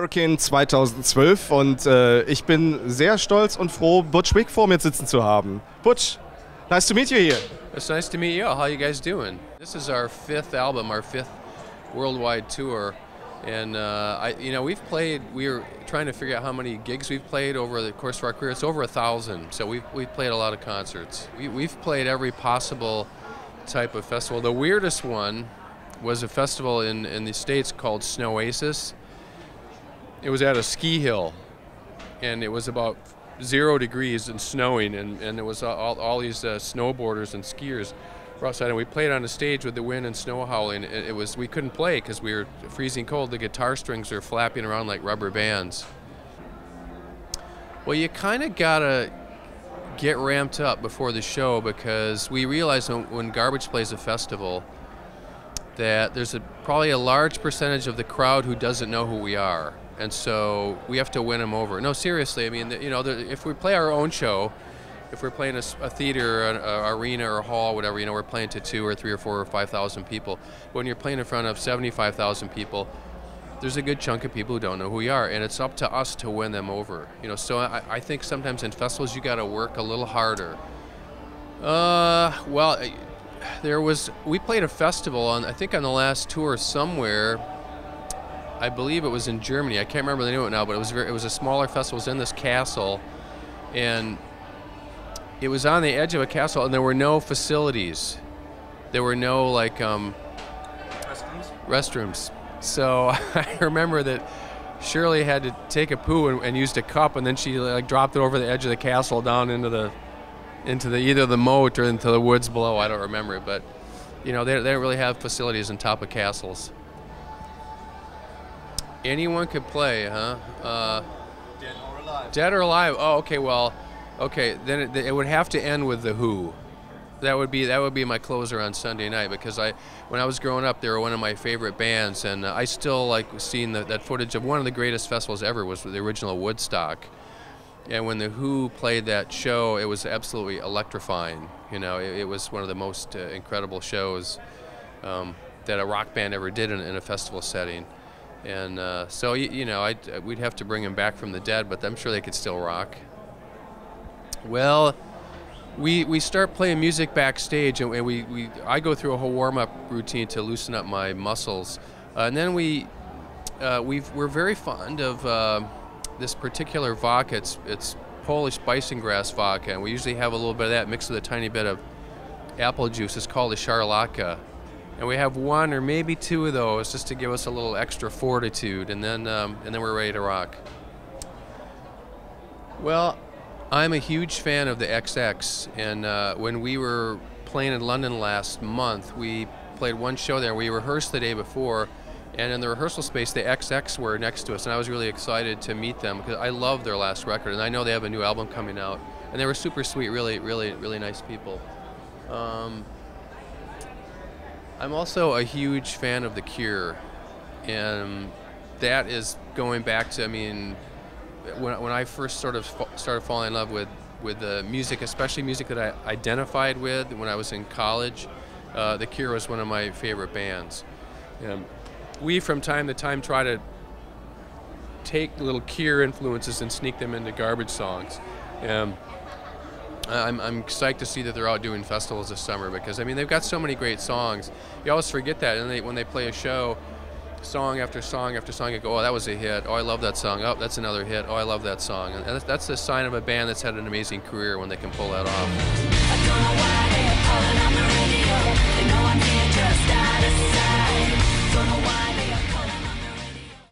American 2012 und ich bin sehr stolz und froh, Butch Vig vor mir sitzen zu haben. Butch, nice to meet you here. It's nice to meet you. How you guys doing? This is our 5th album, our 5th worldwide tour, and we've played. We were trying to figure out how many gigs we've played over the course of our career. It's over 1,000, so we've played a lot of concerts. We've played every possible type of festival. The weirdest one was a festival in the States called Snowasis. It was at a ski hill, and it was about 0 degrees and snowing, and it was all these snowboarders and skiers were outside, and we played on a stage with the wind and snow howling. We couldn't play because we were freezing cold. The guitar strings were flapping around like rubber bands. Well, you kind of gotta get ramped up before the show, because we realized when Garbage plays a festival that there's probably a large percentage of the crowd who doesn't know who we are. And so we have to win them over. No, seriously, I mean, if we play our own show, if we're playing a theater, an arena or a hall, whatever, we're playing to 2 or 3 or 4 or 5,000 people. When you're playing in front of 75,000 people, there's a good chunk of people who don't know who we are, and it's up to us to win them over. So I think sometimes in festivals you got to work a little harder. We played a festival I think on the last tour somewhere. I believe it was in Germany. I can't remember the name of it now, but it was a smaller festival. It was in this castle, and it was on the edge of a castle, and there were no facilities. There were no restrooms. So I remember that Shirley had to take a poo and used a cup, and then she dropped it over the edge of the castle down into either the moat or into the woods below. I don't remember it, but they don't really have facilities on top of castles. Anyone could play, huh? Dead or alive. Dead or alive. Oh, okay. Well, okay. Then it would have to end with the Who. That would be my closer on Sunday night, because when I was growing up, they were one of my favorite bands, and I still like seeing that footage of one of the greatest festivals ever was the original Woodstock. And when the Who played that show, it was absolutely electrifying. It was one of the most incredible shows that a rock band ever did in a festival setting. And so we'd have to bring them back from the dead, but I'm sure they could still rock. Well, we start playing music backstage, and I go through a whole warm-up routine to loosen up my muscles, and then we're very fond of this particular vodka. It's Polish bison grass vodka, and we usually have a little bit of that mixed with a tiny bit of apple juice. It's called a Charlotka. And we have 1 or maybe 2 of those just to give us a little extra fortitude, and then we're ready to rock. Well, I'm a huge fan of the XX, and when we were playing in London last month, we played one show there. We rehearsed the day before, and in the rehearsal space, the XX were next to us, and I was really excited to meet them because I love their last record, and I know they have a new album coming out, and they were super sweet, really, really, really nice people. I'm also a huge fan of The Cure, and that is going back to, when I first started falling in love with the music, especially music that I identified with when I was in college. The Cure was one of my favorite bands. We, from time to time, try to take little Cure influences and sneak them into Garbage songs. I'm psyched to see that they're out doing festivals this summer, because they've got so many great songs. You always forget that, and when they play a show, song after song after song, you go, oh, that was a hit. Oh, I love that song. Oh, that's another hit. Oh, I love that song. And that's the sign of a band that's had an amazing career, when they can pull that off.